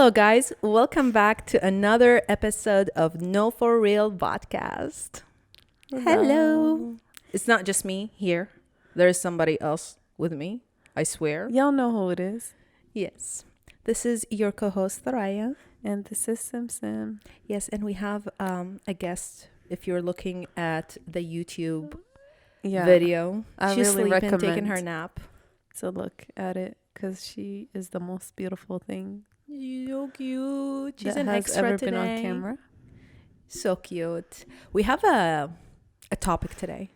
Hello, guys. Welcome back to another episode of No For Real podcast. Hello. It's not just me here. There's somebody else with me. I swear. Y'all know who it is. Yes. This is your co-host, Thuraya. And this is Simpson. Yes, and we have a guest. If you're looking at the YouTube video, I she's really sleeping, taking recommend her nap. to look at it because she is the most beautiful thing So cute. She's that an has extra ever today. been on camera. So cute. We have a topic today.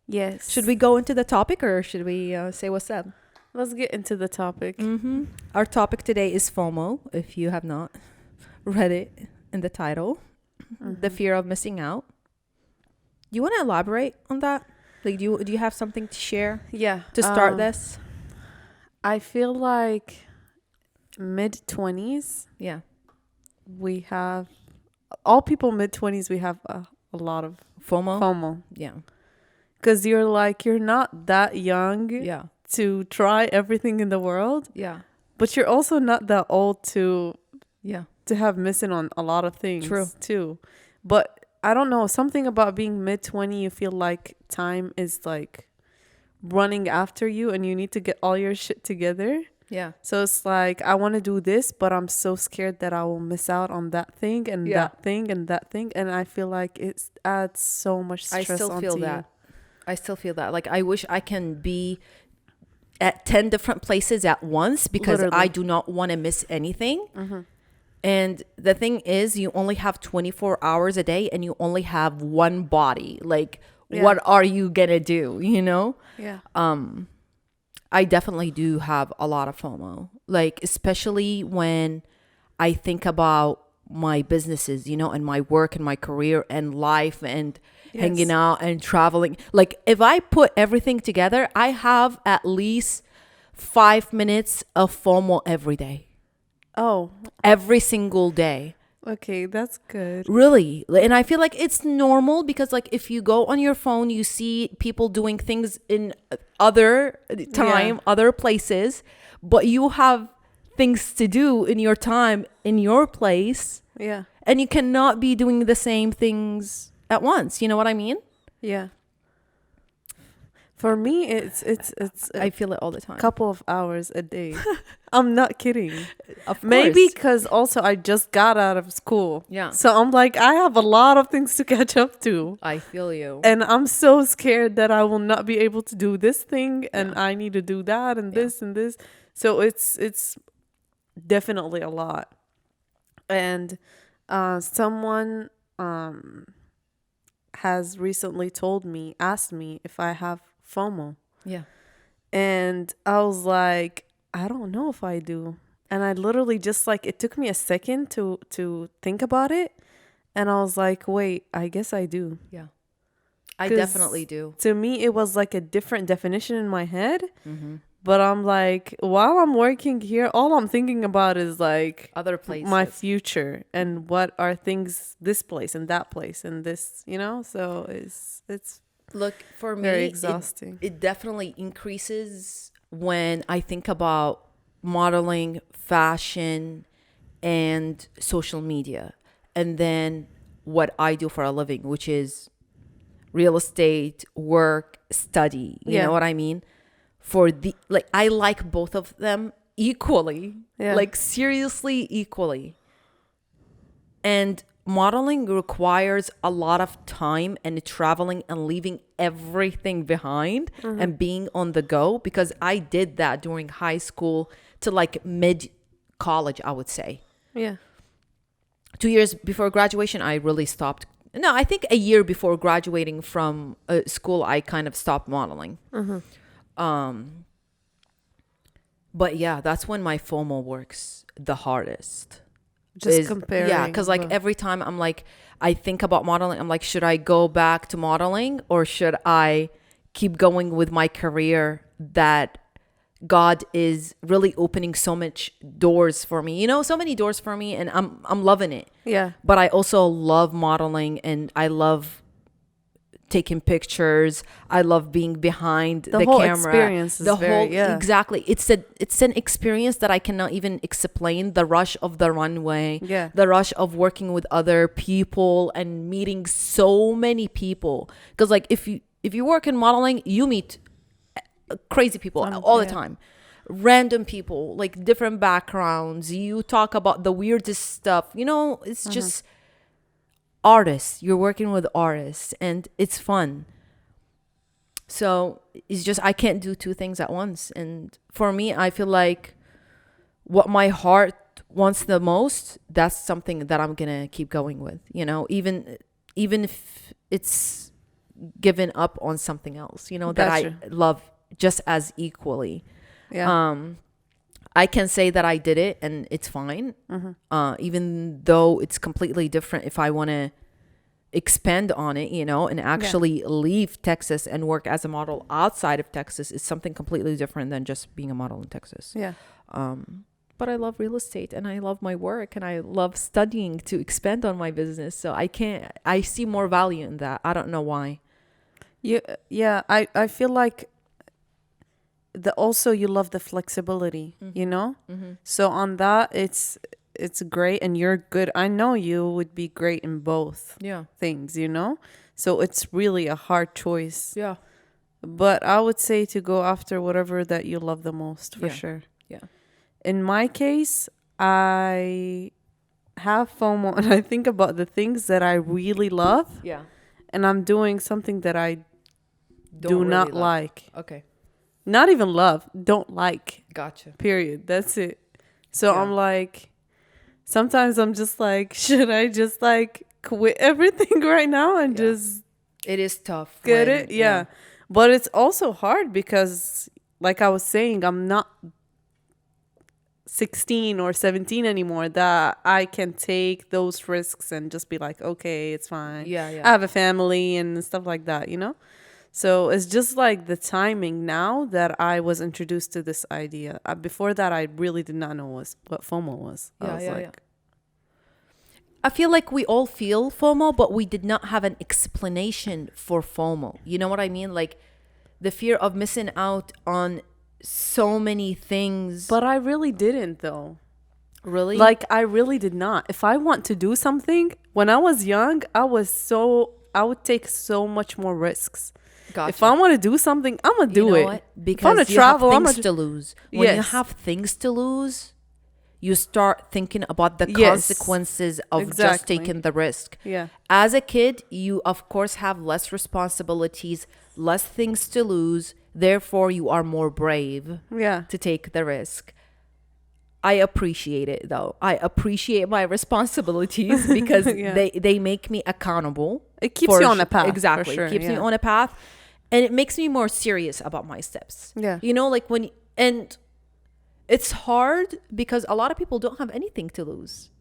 Yes. Should we go into the topic or should we say what's up? Let's get into the topic. Mm-hmm. Our topic today is FOMO, if you have not read it in the title. The fear of missing out. Do you want to elaborate on that? Like, do you have something to share Yeah. to start this? I feel like mid-20s, Yeah. we have, all people mid-20s, we have a lot of FOMO? FOMO. Yeah. Because you're not that young Yeah. to try everything in the world, Yeah. but you're also not that old to have missing on a lot of things. True. Too. But I don't know, something about being mid-20, you feel like time is like running after you and you need to get all your shit together. Yeah. So it's like, I want to do this, but I'm so scared that I will miss out on that thing and that thing and that thing. And I feel like it adds so much stress onto you. I still feel that. Like, I wish I can be at 10 different places at once because Literally. I do not want to miss anything. And the thing is, you only have 24 hours a day and you only have one body. Like, what are you going to do, you know? Yeah. I definitely do have a lot of FOMO. Like, especially when I think about my businesses, you know, and my work and my career and life and hanging out and traveling. Like, if I put everything together, I have at least 5 minutes of FOMO every day. Oh, Every single day. okay. That's good. Really. And I feel like it's normal because, like, if you go on your phone, you see people doing things in other time, other places, but you have things to do in your time, in your place. Yeah. And you cannot be doing the same things at once. You know what I mean? Yeah. For me, it's I feel it all the time. couple of hours a day. I'm not kidding. Of course. Maybe because also I just got out of school. Yeah. So I'm like, I have a lot of things to catch up to. I feel you. And I'm so scared that I will not be able to do this thing and I need to do that and this and this. So it's definitely a lot. And someone has recently asked me if I have FOMO. Yeah. And I was like, I don't know if I do. And I literally just like, it took me a second to think about it. And I was like, wait, I guess I do. Yeah. I 'Cause definitely do. To me, it was like a different definition in my head. But I'm like, while I'm working here, all I'm thinking about is like Other places. my future and what are things this place and that place and this, you know? So it's Look, for me, very exhausting. It definitely increases when I think about modeling, fashion, and social media. And then what I do for a living, which is real estate, work, study. You know what I mean? I like both of them equally. Yeah. Like, seriously equally. And modeling requires a lot of time and traveling and leaving everything behind and being on the go, because I did that during high school to like mid college, I would say. Yeah. 2 years before graduation, I really stopped. No, I think a year before graduating from school, I kind of stopped modeling. But yeah, that's when my FOMO works the hardest. Just comparing. Yeah, because like every time I'm like, I think about modeling, I'm like, should I go back to modeling or should I keep going with my career that God is really opening so much doors for me, you know, so many doors for me, and I'm loving it. Yeah. But I also love modeling and I love taking pictures. I love being behind the whole camera. experience is Exactly. It's an experience that I cannot even explain. The rush of the runway, Yeah. the rush of working with other people and meeting so many people. Because like if you work in modeling, you meet crazy people all the time, random people, like different backgrounds. You talk about the weirdest stuff, it's just artists. You're working with artists and it's fun. So it's just I can't do two things at once. And for me, I feel like what my heart wants the most, that's something that I'm gonna keep going with, even if it's given up on something else, that I love just as equally. I can say that I did it and it's fine. Even though it's completely different. If I want to expand on it, and actually leave Texas and work as a model outside of Texas, is something completely different than just being a model in Texas. But I love real estate and I love my work and I love studying to expand on my business. So I see more value in that. I don't know why. I feel like also you love the flexibility, so on that it's great and you're good. I know you would be great in both things, so it's really a hard choice. But I would say to go after whatever that you love the most, for sure. In my case, I have FOMO and I think about the things that I really love, and I'm doing something that I do not really like. Okay. Not even love, don't like. Gotcha. Period. That's it. So I'm like, sometimes I'm just like, should I just like quit everything right now and just... It is tough. Get it? Yeah. But it's also hard because, like I was saying, I'm not 16 or 17 anymore that I can take those risks and just be like, okay, it's fine. I have a family and stuff like that, So it's just like the timing now that I was introduced to this idea. Before that, I really did not know what FOMO was. I feel like we all feel FOMO, but we did not have an explanation for FOMO. You know what I mean? Like the fear of missing out on so many things. But I really didn't, though. Really? Like I really did not. If I want to do something, when I was young, I would take so much more risks. Gotcha. If I want to do something, I'm going to do it. What? Because you have things to lose. When you have things to lose, you start thinking about the consequences of just taking the risk. As a kid, you, of course, have less responsibilities, less things to lose. Therefore, you are more brave to take the risk. I appreciate it, though. I appreciate my responsibilities because they make me accountable. It keeps you on a path. Exactly. Sure, It keeps me on a path. And it makes me more serious about my steps. Like and it's hard because a lot of people don't have anything to lose.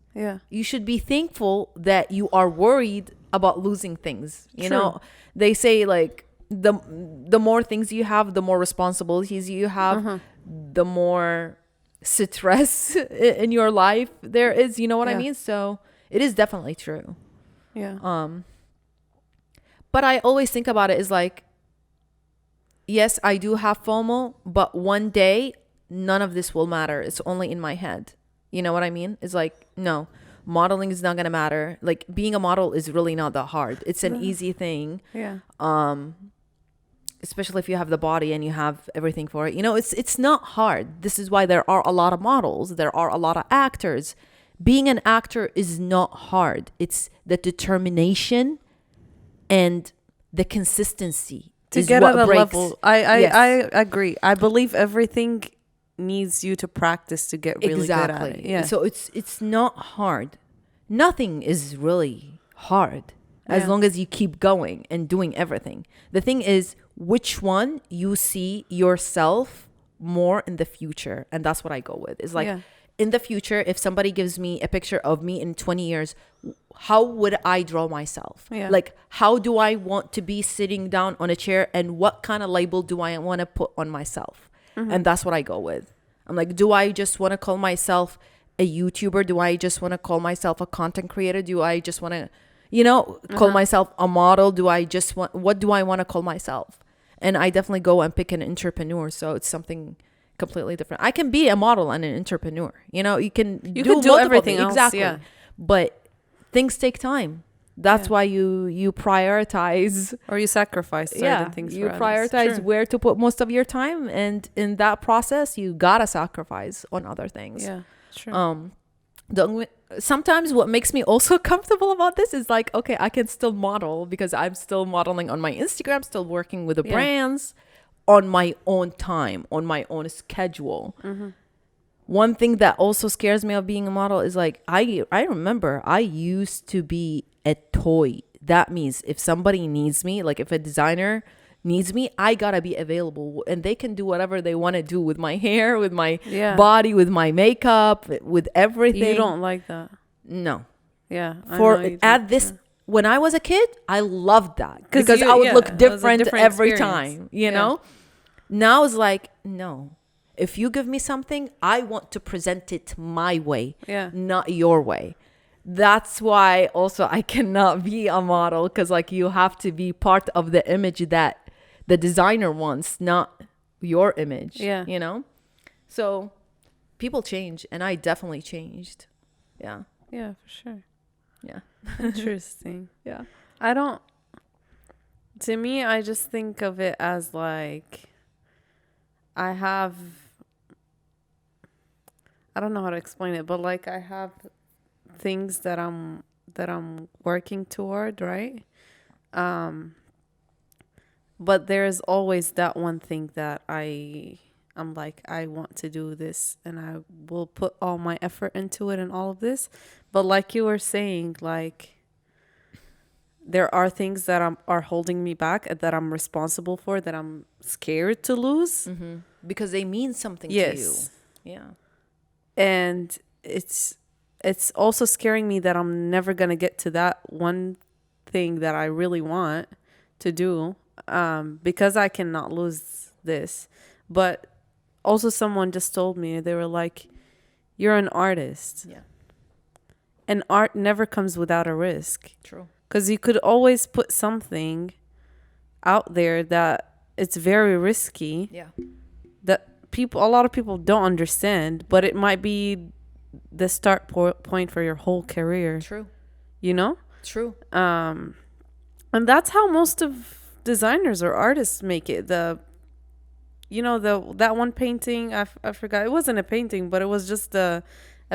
You should be thankful that you are worried about losing things. You know, they say like the more things you have, the more responsibilities you have, the more stress in your life there is. You know what I mean? So it is definitely true. But I always think about it as like, yes, I do have FOMO, but one day none of this will matter. It's only in my head. You know what I mean? It's like, no, modeling is not going to matter. Like being a model is really not that hard. It's an easy thing. Especially if you have the body and you have everything for it. It's not hard. This is why there are a lot of models. There are a lot of actors. Being an actor is not hard. It's the determination and the consistency to get at a level. I agree. I believe everything needs you to practice to get really good at it. So it's not hard. Nothing is really hard as long as you keep going and doing everything. The thing is which one you see yourself more in the future, and that's what I go with. Is like in the future, if somebody gives me a picture of me in 20 years, how would I draw myself? Like, how do I want to be sitting down on a chair, and what kind of label do I want to put on myself? And that's what I go with. I'm like, do I just want to call myself a YouTuber? Do I just want to call myself a content creator? Do I just want to, you know, call myself a model? Do I just want, what do I want to call myself? And I definitely go and pick an entrepreneur. So it's something completely different. I can be a model and an entrepreneur. You know, you can You do could do multiple everything things. else, Exactly. yeah. But things take time. That's Yeah. why you prioritize. Or you sacrifice certain things You for others. prioritize Sure. where to put most of your time, and in that process, you gotta sacrifice on other things. Yeah, sure. Sometimes what makes me also comfortable about this is like, okay, I can still model because I'm still modeling on my Instagram, still working with the Yeah. brands on my own time, on my own schedule. Mm-hmm. One thing that also scares me of being a model is like, I remember I used to be a toy. That means if somebody needs me, like if a designer needs me, I gotta be available, and they can do whatever they want to do with my hair, with my Yeah. body, with my makeup, with everything. You don't like that. No. Yeah. I know For you at do. this, when I was a kid, I loved that 'Cause because you- I would yeah, look it was a different different every experience. time, you Yeah. know? Now it's like, no. If you give me something, I want to present it my way, Yeah. not your way. That's why also I cannot be a model, because like you have to be part of the image that the designer wants, not your image. Yeah. You know? So people change, and I definitely changed. Yeah. Yeah, for sure. Yeah. Interesting. Yeah. I don't. To me, I just think of it as like I have. I don't know how to explain it, but like I have things that I'm working toward, right? But there's always that one thing that I'm like, I want to do this and I will put all my effort into it and all of this. But like you were saying, like there are things that are holding me back, that I'm responsible for, that I'm scared to lose. Mm-hmm. Because they mean something Yes. to you. Yeah. And it's also scaring me that I'm never going to get to that one thing that I really want to do, because I cannot lose this. But also someone just told me, they were like, you're an artist. Yeah. And art never comes without a risk. True. Because you could always put something out there that it's very risky, Yeah. that a lot of people don't understand, but it might be the start point for your whole career. True. You know? True. And that's how most of designers or artists make it. That one painting, I forgot, it wasn't a painting, but it was just a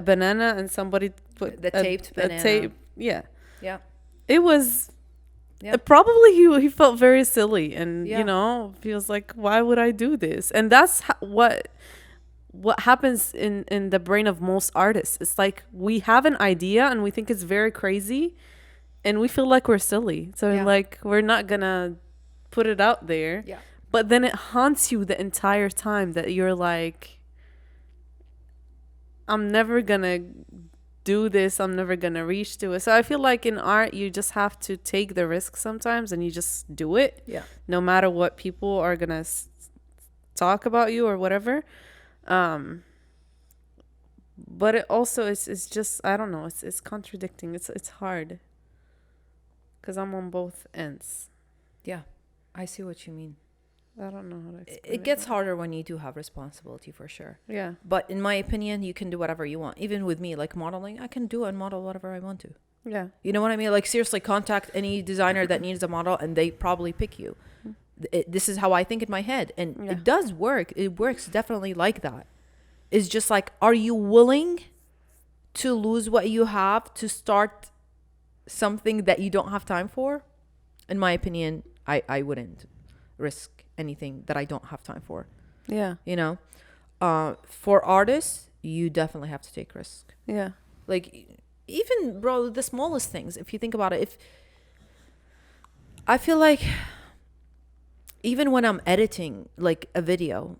banana, and somebody put The taped banana. tape. Yeah. Yeah. It was. Yeah. Probably he felt very silly, and Yeah. he was like, why would I do this? And that's what happens in the brain of most artists. It's like we have an idea and we think it's very crazy, and we feel like we're silly, so Yeah. like we're not gonna put it out there. Yeah. But then it haunts you the entire time, that you're like, I'm never gonna do this, I'm never gonna reach to it. So I feel like in art you just have to take the risk sometimes, and you just do it, Yeah. no matter what people are gonna talk about you or whatever. But it also it's just, I don't know, it's contradicting. It's hard because I'm on both ends. Yeah. I see what you mean. I don't know how to explain It gets harder when you do have responsibility, for sure. Yeah. But in my opinion, you can do whatever you want. Even with me, like modeling, I can do and model whatever I want to. Yeah. You know what I mean? Like seriously, contact any designer that needs a model and they probably pick you. This is how I think in my head. And Yeah. it does work. It works definitely like that. It's just like, are you willing to lose what you have to start something that you don't have time for? In my opinion, I wouldn't risk anything that I don't have time for. Yeah. You know? For artists, you definitely have to take risk. Yeah. Like even, bro, the smallest things, if you think about it, if I feel like even when I'm editing like a video,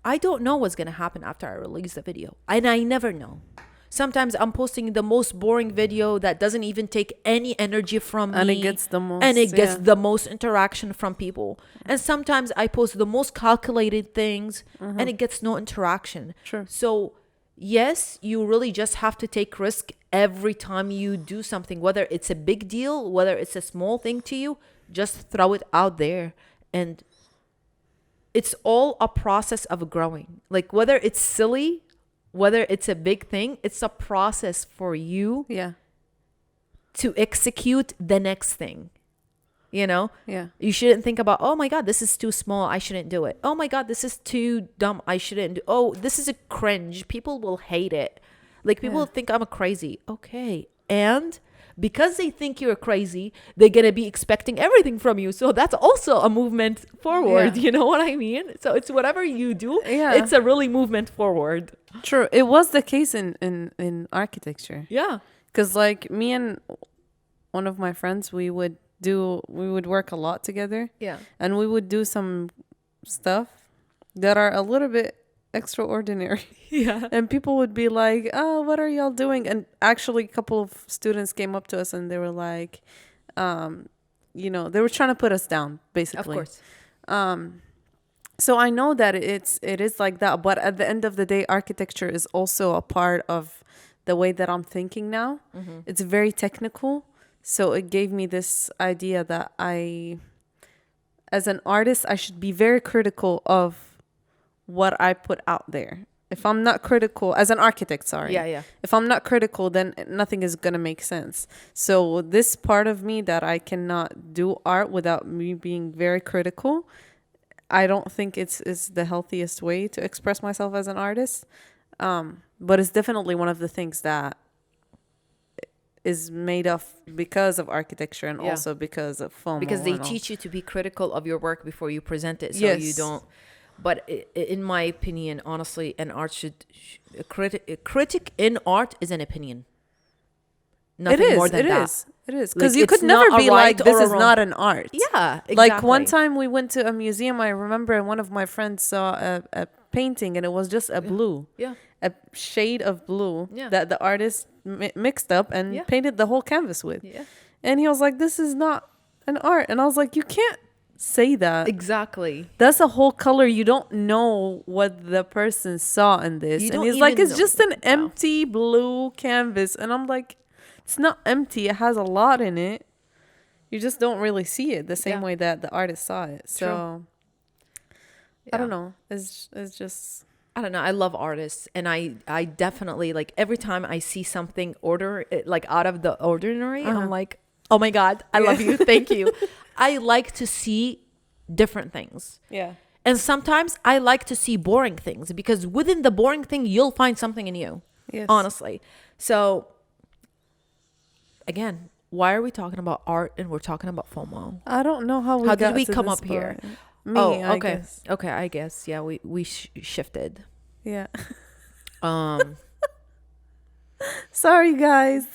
I don't know what's going to happen after I release the video, and I never know. Sometimes I'm posting the most boring video that doesn't even take any energy from me, And it gets the most, and it gets yeah. the most interaction from people. And sometimes I post the most calculated things, and it gets no interaction. Sure. So yes, you really just have to take risk every time you do something, whether it's a big deal, whether it's a small thing to you, just throw it out there. And it's all a process of growing. Like whether it's silly, whether it's a big thing, it's a process for you Yeah. to execute the next thing. You know? Yeah. You shouldn't think about, oh my God, this is too small, I shouldn't do it. Oh my God, this is too dumb, I shouldn't do. Oh, this is a cringe. People will hate it. Like people Yeah. think I'm a crazy. Okay. And because they think you're crazy, they're going to be expecting everything from you. So that's also a movement forward. Yeah. You know what I mean? So it's whatever you do, Yeah. it's a really movement forward. True. It was the case in architecture. Yeah. Because like me and one of my friends, we would work a lot together, Yeah. and we would do some stuff that are a little bit extraordinary. Yeah. And people would be like, oh, what are y'all doing? And actually a couple of students came up to us and they were like, they were trying to put us down, basically. Of course. So I know that it is like that, but at the end of the day, architecture is also a part of the way that I'm thinking now. Mm-hmm. It's very technical. So it gave me this idea that as an artist, I should be very critical of what I put out there. If I'm not critical, as an architect, sorry. Yeah, yeah. If I'm not critical, then nothing is going to make sense. So this part of me that I cannot do art without me being very critical, I don't think it's the healthiest way to express myself as an artist. But it's definitely one of the things that is made of because of architecture and also because of FOMO. Because they teach you to be critical of your work before you present it. So Yes. you don't. But in my opinion, honestly, an art a critic in art is an opinion. Nothing more than that. It is. Because Like, you it's could never not a be like, right this or a is wrong. not an art. Yeah, exactly. Like one time we went to a museum, I remember one of my friends saw a painting and it was just a blue. Yeah. A shade of blue Yeah. that the artist mixed up and Yeah. painted the whole canvas with. Yeah. And he was like, this is not an art. And I was like, you can't say that. Exactly. That's a whole color. You don't know what the person saw in this. You And don't he's like, even it's just an know. empty blue canvas. And I'm like, it's not empty. It has a lot in it. You just don't really see it the same Yeah. way that the artist saw it. So I don't Yeah. know. It's just I don't know. I love artists, and I definitely like every time I see something like out of the ordinary, I'm like, oh my God, I love you, thank you. I like to see different things, yeah. and sometimes I like to see boring things because within the boring thing, you'll find something in you. Yes. Honestly, so again, why are we talking about art and we're talking about FOMO? I don't know how we How got did we to come this up here? part. Me, I okay. guess. Okay, I guess. Yeah, we shifted. Yeah. Um, Sorry, guys.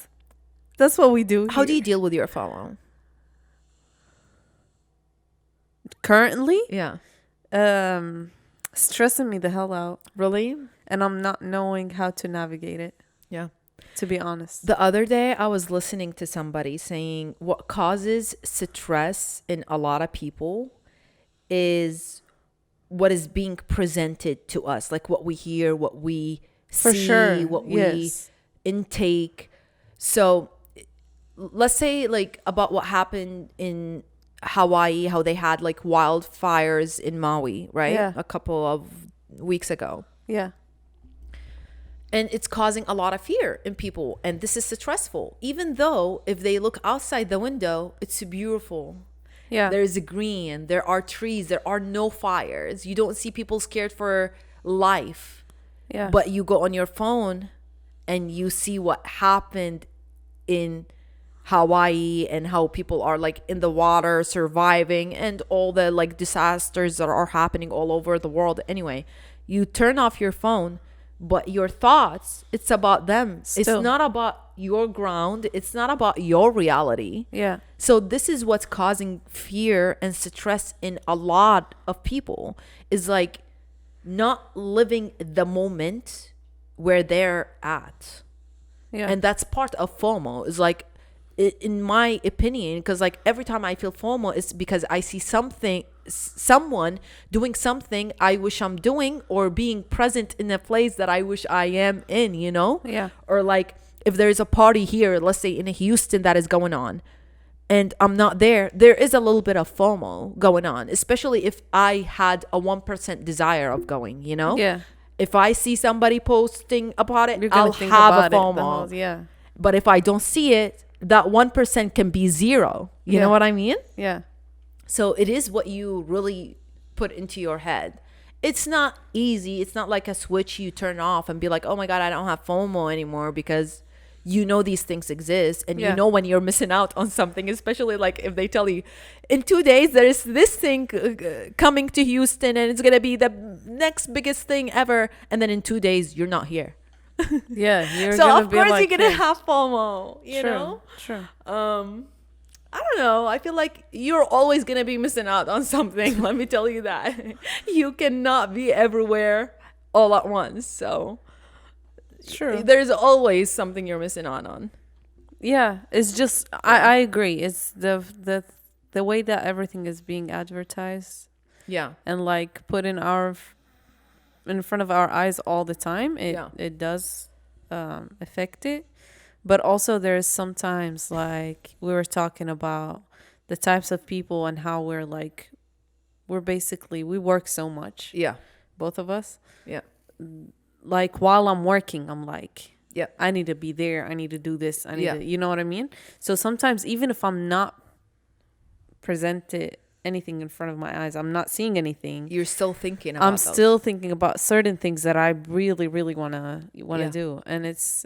That's what we do. how do you deal with your FOMO? currently? Yeah. Stressing me the hell out, Really? and I'm not knowing how to navigate it. Yeah. To be honest. The other day, I was listening to somebody saying what causes stress in a lot of people is what is being presented to us, like what we hear, what we For see, sure. what Yes. we intake. So let's say like about what happened in Hawaii, how they had like wildfires in Maui, right? Yeah. A couple of weeks ago. Yeah. And it's causing a lot of fear in people. And this is stressful. Even though if they look outside the window, it's beautiful. Yeah. There's a green, there are trees, there are no fires. You don't see people scared for life. Yeah. But you go on your phone and you see what happened in Hawaii and how people are like in the water surviving and all the like disasters that are happening all over the world. Anyway, you turn off your phone, but your thoughts, it's about them. Still. It's not about your ground. It's not about your reality. Yeah. So this is what's causing fear and stress in a lot of people, is like not living the moment where they're at. Yeah. And that's part of FOMO, is like, in my opinion, because like every time I feel FOMO, it's because I see someone doing something I wish I'm doing, or being present in a place that I wish I am in, you know? Yeah. Or like if there's a party here, let's say in Houston, that is going on, and I'm not there, there is a little bit of FOMO going on, especially if I had a 1% desire of going, you know? Yeah. If I see somebody posting about it, You're gonna I'll think have a about it the FOMO. whole, yeah. But if I don't see it, that 1% can be zero. You know what I mean? Yeah. So it is what you really put into your head. It's not easy. It's not like a switch you turn off and be like, oh my God, I don't have FOMO anymore, because you know these things exist, and you Yeah. know when you're missing out on something, especially like if they tell you in 2 days there is this thing coming to Houston and it's going to be the next biggest thing ever. And then in 2 days, you're not here. Yeah. You're So gonna of be course like, you're going to yeah. have FOMO, you True. know? True. I don't know. I feel like you're always going to be missing out on something. Let me tell you that. You cannot be everywhere all at once. So True. there's always something you're missing out on. Yeah. It's just I agree. It's the way that everything is being advertised Yeah. and like put in front of our eyes all the time. Yeah. It does affect it. But also there's sometimes, like we were talking about, the types of people and how we're basically, we work so much, Yeah. both of us. Yeah. Like while I'm working, I'm like, Yeah. I need to be there. I need to do this. I need Yeah. to, you know what I mean? So sometimes even if I'm not presented anything in front of my eyes, I'm not seeing anything, You're still thinking about I'm those. still thinking about certain things that I really, really wanna Yeah. do. And it's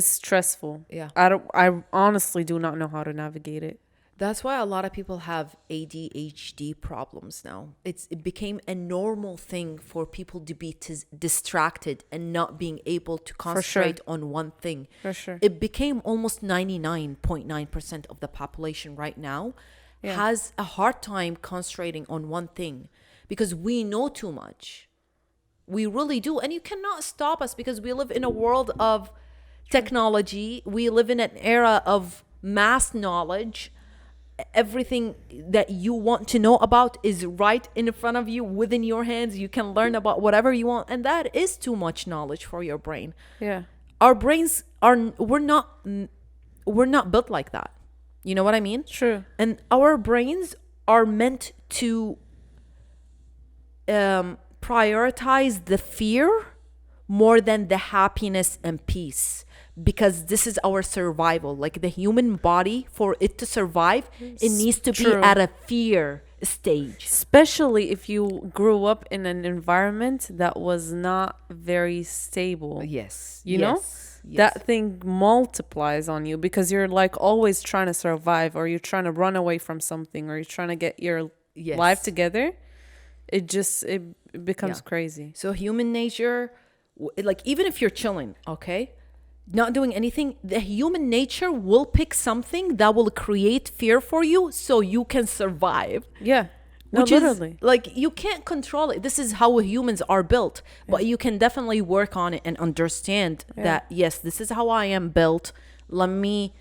stressful. Yeah. I honestly do not know how to navigate it. That's why a lot of people have ADHD problems now. It became a normal thing for people to be distracted and not being able to concentrate on one thing. For sure. It became almost 99.9% of the population right now has a hard time concentrating on one thing, because we know too much. We really do. And you cannot stop us, because we live in a world of technology. We live in an era of mass knowledge. Everything that you want to know about is right in front of you, within your hands. You can learn about whatever you want, and that is too much knowledge for your brain. Yeah. Our brains are we're not built like that. You know what I mean? True. And our brains are meant to prioritize the fear more than the happiness and peace, because this is our survival. Like the human body, for it to survive, it needs to be True. at a fear stage. Especially if you grew up in an environment that was not very stable. Yes. You know? That thing multiplies on you, because you're like always trying to survive, or you're trying to run away from something, or you're trying to get your life together. It becomes crazy. So human nature, like even if you're chilling, okay, not doing anything, the human nature will pick something that will create fear for you so you can survive. Yeah. No, Which literally. is like, you can't control it. This is how humans are built. But you can definitely work on it and understand that, yes, this is how I am built. Let me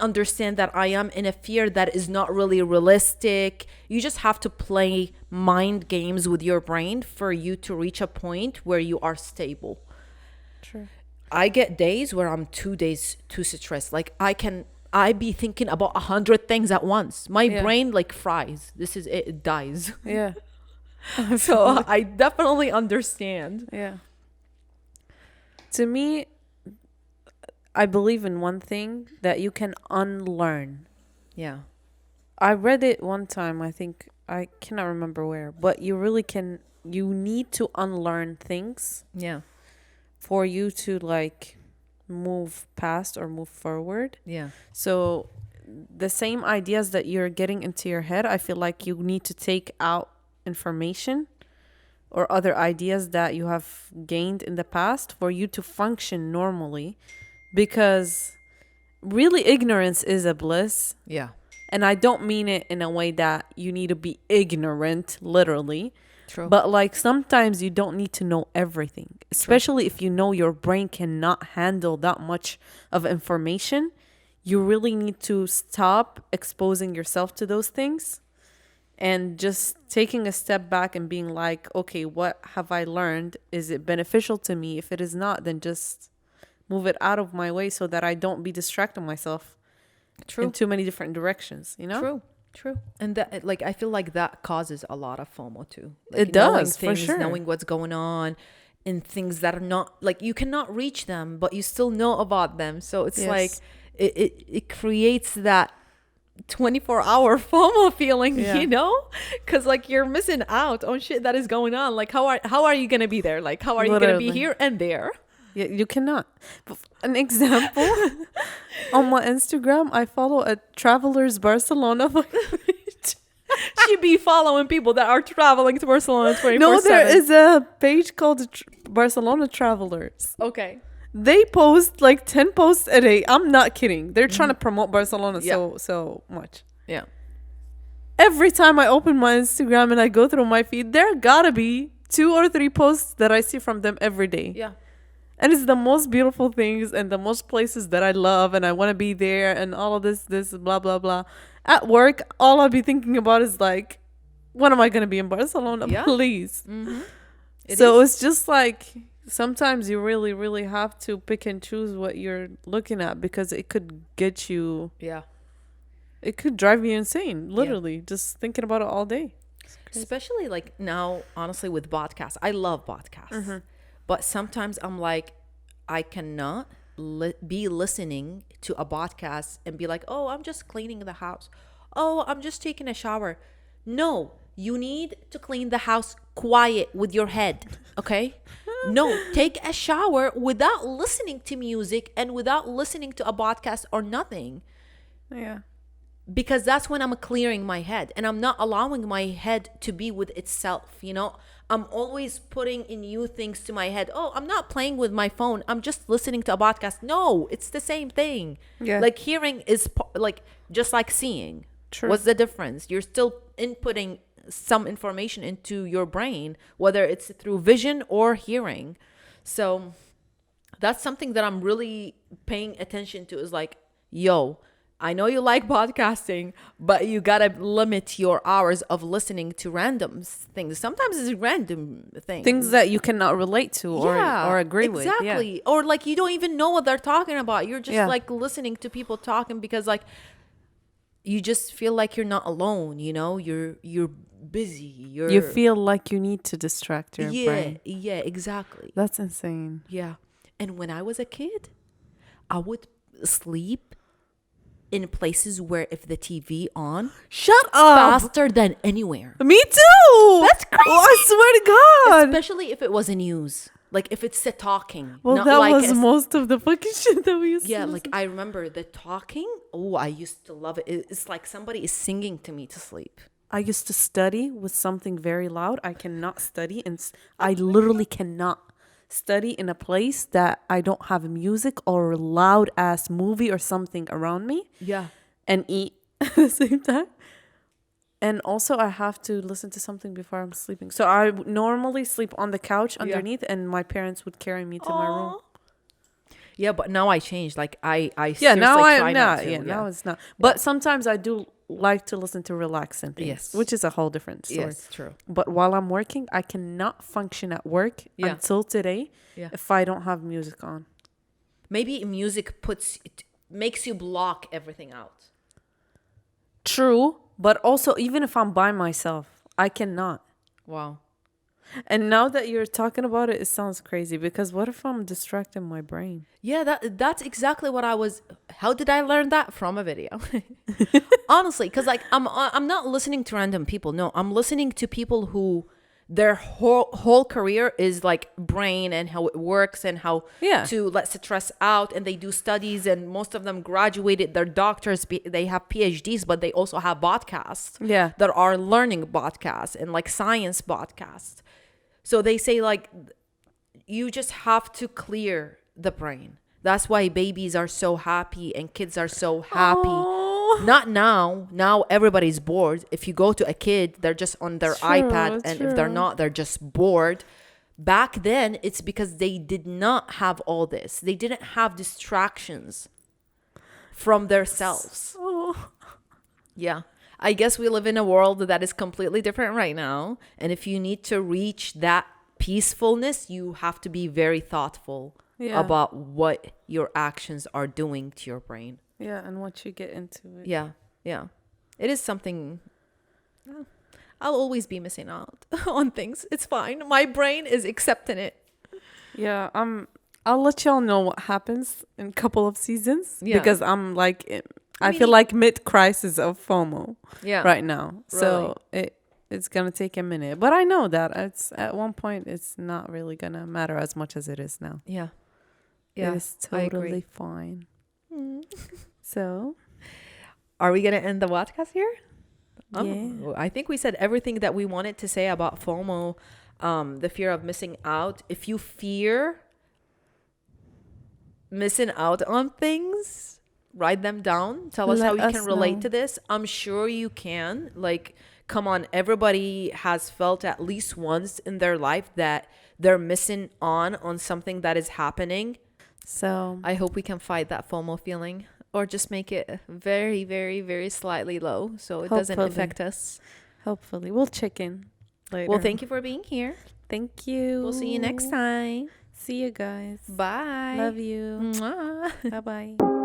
understand that I am in a fear that is not really realistic. You just have to play mind games with your brain for you to reach a point where you are stable. True. I get days where I'm 2 days too stressed. Like I be thinking about 100 things at once. My brain like fries. This is it dies. Yeah. So I definitely understand. Yeah. To me, I believe in one thing, that you can unlearn. Yeah. I read it one time, I think, I cannot remember where, but you need to unlearn things Yeah. for you to like move past or move forward. Yeah. So the same ideas that you're getting into your head, I feel like you need to take out information or other ideas that you have gained in the past for you to function normally, because really ignorance is a bliss. Yeah. And I don't mean it in a way that you need to be ignorant, literally. True. But like sometimes you don't need to know everything, especially if you know your brain cannot handle that much of information. You really need to stop exposing yourself to those things and just taking a step back and being like, okay, what have I learned? Is it beneficial to me? If it is not, then just move it out of my way so that I don't be distracting myself True. in too many different directions, you know? True. And that, like, I feel like that causes a lot of FOMO too. Like, It knowing does, for things, sure. knowing what's going on, and things that are not like you cannot reach them, but you still know about them. So it's Yes. like it creates that 24-hour FOMO feeling, Yeah. you know, because like you're missing out on shit that is going on. Like how are you gonna be there? Like how are you gonna be Literally. here and there? Yeah, you cannot. An example, on my Instagram, I follow a Travelers Barcelona page. She'd be following people that are traveling to Barcelona 24/7. No, there is a page called Barcelona Travelers. Okay. They post like 10 posts a day. I'm not kidding. They're trying to promote Barcelona Yeah. so much. Yeah. Every time I open my Instagram and I go through my feed, there gotta be 2 or 3 posts that I see from them every day. Yeah. And it's the most beautiful things and the most places that I love and I want to be there and all of this blah blah blah. At work, all I'll be thinking about is like, when am I gonna be in Barcelona? Yeah. Please. Mm-hmm. So it's just like sometimes you really, really have to pick and choose what you're looking at because it could get you, yeah. it could drive you insane. Literally, just thinking about it all day. Especially like now, honestly, with podcasts. I love podcasts. But sometimes I'm like, I cannot be listening to a podcast and be like, oh, I'm just cleaning the house. Oh, I'm just taking a shower. No, you need to clean the house quiet with your head. Okay? No, take a shower without listening to music and without listening to a podcast or nothing. Yeah. Because that's when I'm clearing my head and I'm not allowing my head to be with itself, you know. I'm always putting in new things to my head. Oh, I'm not playing with my phone, I'm just listening to a podcast. No, it's the same thing. Yeah. Like hearing is like just like seeing. True. What's the difference? You're still inputting some information into your brain, whether it's through vision or hearing. So that's something that I'm really paying attention to, is like, yo, I know you like podcasting, but you gotta limit your hours of listening to random things. Sometimes it's random Things that you cannot relate to or agree with. Exactly. Or like you don't even know what they're talking about. You're just Yeah. like listening to people talking because like you just feel like you're not alone, you know? You're busy. You feel like you need to distract your brain. Yeah, exactly. That's insane. Yeah. And when I was a kid, I would sleep in places where if the TV on, Shut up. faster than anywhere. Me too. That's crazy. Oh, I swear to God. Especially if it was a news. Like if it's the talking. Well, not that like was most of the fucking shit that we used yeah, to like I remember the talking. Oh, I used to love it. It's like somebody is singing to me to sleep. I used to study with something very loud. I cannot study, and I literally cannot study in a place that I don't have music or loud ass movie or something around me, Yeah. and eat at the same time. And also, I have to listen to something before I'm sleeping. So I would normally sleep on the couch underneath, and my parents would carry me to my room. Yeah, but now I changed. Like I Yeah, now seriously I'm try not. to. Yeah, now it's not. But sometimes I do like to listen to relaxing things, Yes. which is a whole different story. Yes, true. But while I'm working, I cannot function at work Yeah. until today Yeah. if I don't have music on. Maybe music makes you block everything out. True, but also even if I'm by myself, I cannot. Wow. And now that you're talking about it, it sounds crazy because what if I'm distracting my brain? Yeah, that's exactly what I was. How did I learn that? From a video? Honestly, because like I'm not listening to random people. No, I'm listening to people who their whole career is like brain and how it works and how Yeah. to let stress out, and they do studies, and most of them graduated. They're doctors. They have PhDs, but they also have podcasts. Yeah. That are learning podcasts and like science podcasts. So they say like you just have to clear the brain. That's why babies are so happy and kids are so happy. Oh. Not now. Now everybody's bored. If you go to a kid, they're just on their True, iPad, and if they're true. not, they're just bored. Back then, it's because they did not have all this. They didn't have distractions from themselves. Oh. Yeah. I guess we live in a world that is completely different right now. And if you need to reach that peacefulness, you have to be very thoughtful Yeah. about what your actions are doing to your brain. Yeah, and once you get into it. Yeah, yeah. It is something. I'll always be missing out on things. It's fine. My brain is accepting it. Yeah, I'll let y'all know what happens in a couple of seasons Yeah. because I'm like I mean, feel like mid crisis of FOMO Yeah. right now. So it's gonna take a minute, but I know that it's at one point it's not really gonna matter as much as it is now. Yeah. Yeah. It is I agree. totally fine. So Are we gonna end the podcast here? yeah, I think we said everything that we wanted to say about FOMO, the fear of missing out. If you fear missing out on things, write them down. Tell us Let how you us can relate know. to this. I'm sure you can. Like, come on, everybody has felt at least once in their life that they're missing on something that is happening. So I hope we can fight that FOMO feeling, or just make it very, very, very slightly low so it doesn't Hopefully. affect us. hopefully we'll check in later. Well, thank you for being here. Thank you. We'll see you next time. See you guys. Bye. Love you. Mwah. Bye bye.